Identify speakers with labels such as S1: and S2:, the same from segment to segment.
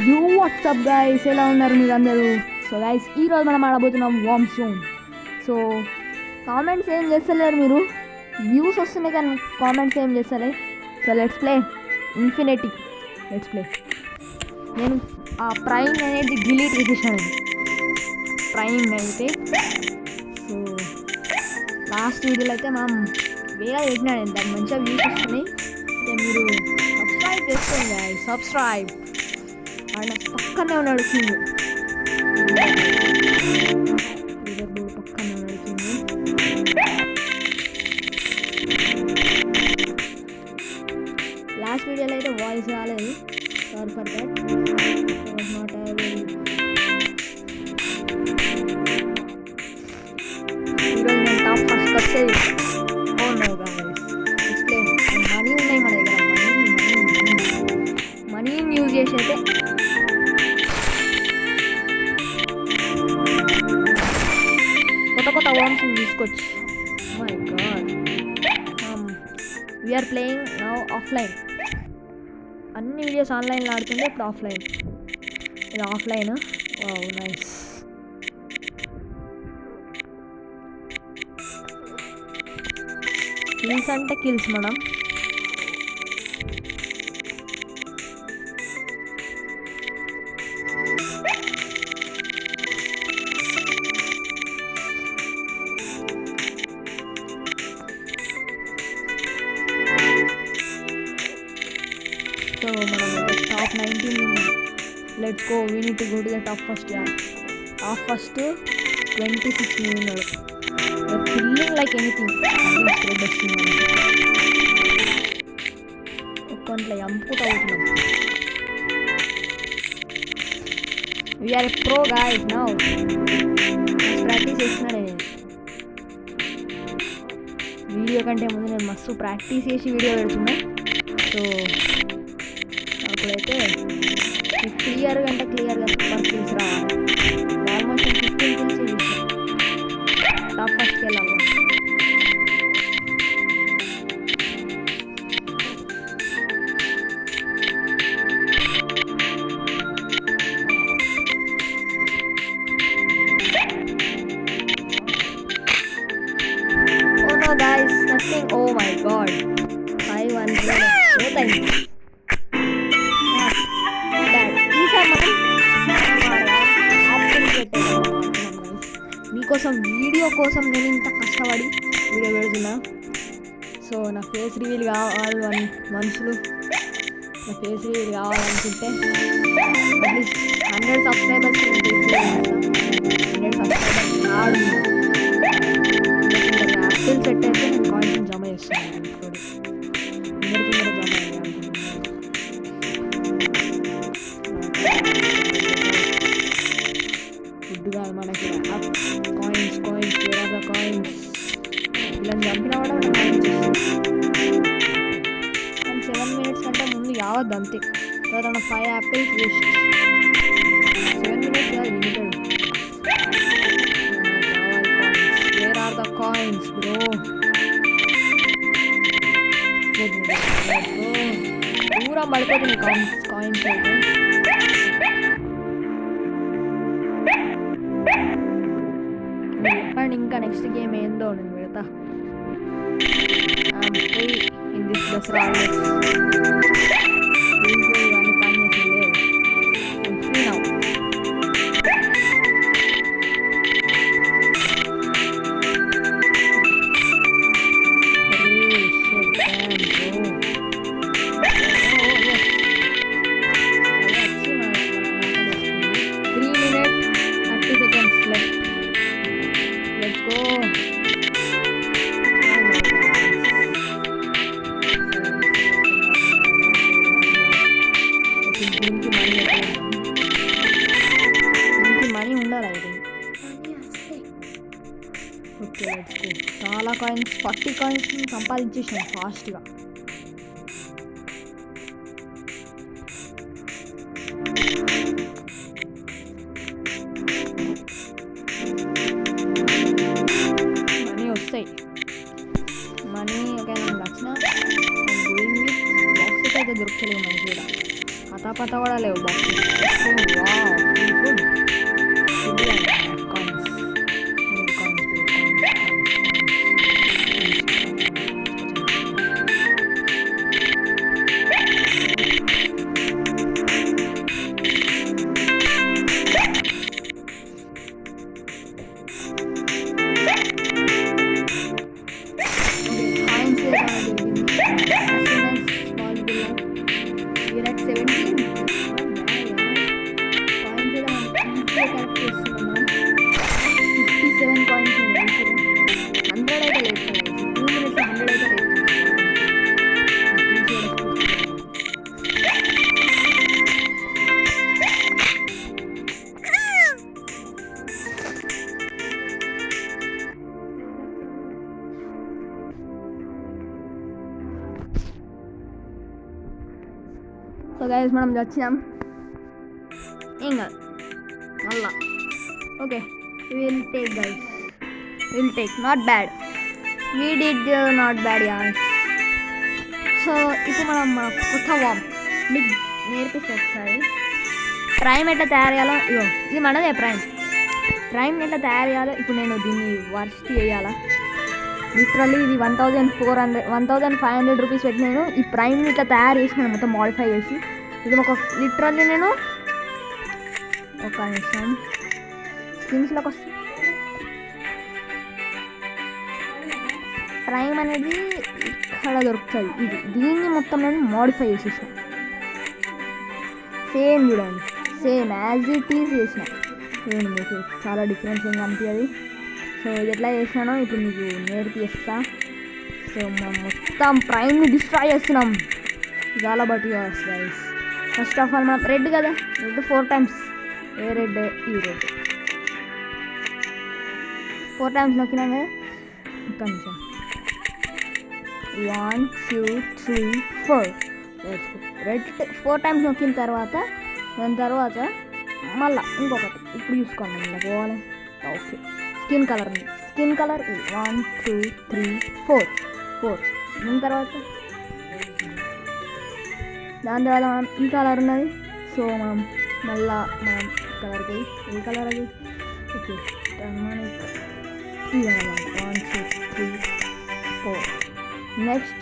S1: You WhatsApp guys, ఎలా ఉన్నారు మీరు అందరూ? సో గైస్, ఈరోజు మనం ఆడబోతున్నాం వార్మ్ జోన్. సో కామెంట్స్ ఏం చేస్తలేరు మీరు, వ్యూస్ వస్తున్నాయి కానీ కామెంట్స్ ఏం చేస్తలే. So let's play infinity, let's play. నేను ఆ ప్రైమ్ అనేది డిలీట్ చేసేసాను, ప్రైమ్ అయితే. సో లాస్ట్ వీడియోలో అయితే మనం వేరే పెట్టినాను, దానికి మంచిగా వ్యూస్ వస్తున్నాయి. అయితే మీరు సబ్స్క్రైబ్ చేసుకోండి గైస్, సబ్స్క్రైబ్. ఆయన పక్కనే ఉన్నాడు కింగ్, పక్కనే ఉన్నాడు కింగ్. లాస్ట్ వీడియోలో అయితే వాయిస్ రాలేదు, సారీ ఫర్ దట్. నాట్ ఈరోజు నేను టాప్ ఫస్ట్ వచ్చేది. Oh no guys, display money ఉన్నాయి మన దగ్గర, మనీని యూజ్ చేసి అయితే కొత్త వార్మ్స్ తీసుకోవచ్చు. My god, we're playing now offline. అన్ని వీడియోస్ ఆన్లైన్లో ఆడుతుండే, ఇప్పుడు ఆఫ్లైన్. ఇది ఆఫ్లైన్. Wow, nice. కిల్స్ అంటే కిల్స్ మనం. సో మనం టాప్ 19 ఉన్నాం. Let's go, we need to go to the top first. Top first 26 ఉన్నాడు. ఫీలింగ్ లైక్ ఎనీథింగ్ వస్తుంది. ఒక్కొంట్లో ఎంపుకుంటూ అవుతున్నాం. We're a pro guys now. Practice చేస్తున్నాను నేను. వీడియో కంటే ముందు నేను మస్తు ప్రాక్టీస్ చేసి వీడియో పెడుతున్నా. సో అప్పుడైతే క్లియర్గా అంటే క్లియర్గా సూపర్ కిల్స్ రావాలి. ఆల్మోస్ట్ 15 కిల్స్ చేసాను. టాప్ ఫస్ట్కి వెళ్ళాలి. Oh no guys, nothing. Oh my god, 500. So thank you. మీకోసం వీడియో కోసం నేను ఇంత కష్టపడి వీడియో పెడుతున్నా. సో నా ఫేస్ రివీల్ కావాలి మనుషులు, నా ఫేస్ రివీల్ కావాలనుకుంటే అట్లీస్ట్ 100 సబ్స్క్రైబర్స్ 100 సబ్స్క్రైబర్స్ కాదు. యాక్టివ్ సెట్ అయితే నేను కాయిన్స్ జమ చేస్తున్నాను. అందరికీ కూడా జమ అయ్యాను. ఫుడ్ కాదు మనకి, కాయిన్స్ కాయిన్స్ వేరే కాయిన్స్. ఇలా చంపినా కూడా మనం కాయిన్స్ కానీ 7 minutes కంటే ముందు కావద్దు అంతే. తర్వాత 5 యాపిల్స్ వేస్ట్. 7 minutes కాదు, limited. Where are the coins bro? దూరం పడిపోతుంది కాయిన్స్ అయితే. చెప్పండి ఇంకా నెక్స్ట్ గేమ్ ఏందో నేను పెడతా. ఇన్ దిస్ దసరా ఇవన్నీ పని చేయలేదు. Free now. మనీ ఉండాలి అయితే. Okay, let's go. చాలా కాయిన్స్, 40 కాయిన్స్ సంపాదించేసాను ఫాస్ట్గా. మనీ వస్తాయి, మనీ ఒకవేళ నచ్చిన బాక్సెస్ అయితే దొరుకుతలేవు మనకి కూడా. అరపత కూడా లేవు బాక్స్. ఫుడ్ సో గైస్ మనం వచ్చినాం ఏం కాదు మళ్ళా okay will take not bad we did not bad as. So ఇప్పుడు మనం మన కొత్త వామ్ మీకు నేర్పిస్తే ఒకసారి ప్రైమ్ ఎట్లా తయారు చేయాలో. ఇగో ఇది మనదే ప్రైమ్ ఎట్లా తయారు చేయాలో ఇప్పుడు నేను దీన్ని వర్స్ట్ చేయాలా. లిటరల్లీ ఇది 1500 రూపీస్ పెట్టి నేను ఈ ప్రైమ్ని ఇట్లా తయారు చేసినాను మొత్తం మోడిఫై చేసి. ఇది ఒక లిటరల్లీ నేను ఒక నిమిషం స్కిన్స్లోకి వస్తే ప్రైమ్ అనేది ఇక్కడ దొరుకుతుంది. దీన్ని మొత్తం నేను మోడిఫై చేసేసిన సేమ్ చూడండి సేమ్ యాజ్ ఇట్ ఈజ్ చేసిన. చూడండి మీకు చాలా డిఫరెన్స్ ఏం కనిపించదు. సో ఇది ఎట్లా చేసినానో ఇప్పుడు మీకు నేర్పిస్తా. సో మనం మొత్తం ప్రైమ్ని డిస్ట్రాయ్ చేస్తున్నాం. ఇది all about yours guys. First of all మనం రెడ్ కదా, రెడ్ 4 times. ఏ రెడ్? ఈ రెడ్ 4 times నొక్కినాం కదా. ఒక్క నిమిషం 1 2 3 4 రెడ్ 4 times నొక్కిన తర్వాత దాని తర్వాత మళ్ళీ ఇంకొకటి ఇప్పుడు చూసుకోండి ఇలా పోవాలి. ఓకే స్కిన్ కలర్ 1 2 3 4 దాని తర్వాత మనం ఈ కలర్ ఉన్నది. సో మనం మళ్ళా మనం కలర్కి ఏ కలర్ అది ఓకే ఇది 1 2 3 4. నెక్స్ట్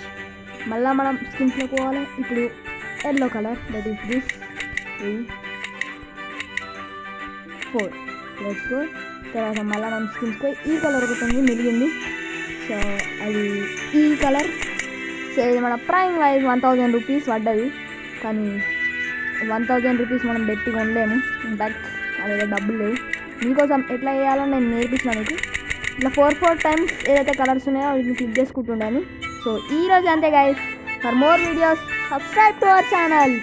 S1: మళ్ళీ మనం స్కిన్స్లో పోవాలి. ఇప్పుడు yellow colour that is this 3 4 let's go. తర్వాత మళ్ళీ మనం స్కిన్స్కి ఈ కలర్ ఒకటి ఉంది మిగిలింది. సో అది ఈ కలర్. సో ఇది మన ప్రైమ్ వైజ్ 1000 రూపీస్ పడ్డది. కానీ 1000 రూపీస్ మనం బెట్టి కొనలేము. ఇన్ఫ్యాక్ట్ అదేదో డబ్బులు లేవు. మీకోసం ఎట్లా వేయాలో నేను నేర్పించాను మీకు. ఇట్లా 4 times ఏదైతే కలర్స్ ఉన్నాయో వీటిని క్లిక్ చేసుకుంటుండాలి. సో ఈరోజు అంతే guys. For more videos subscribe to our channel.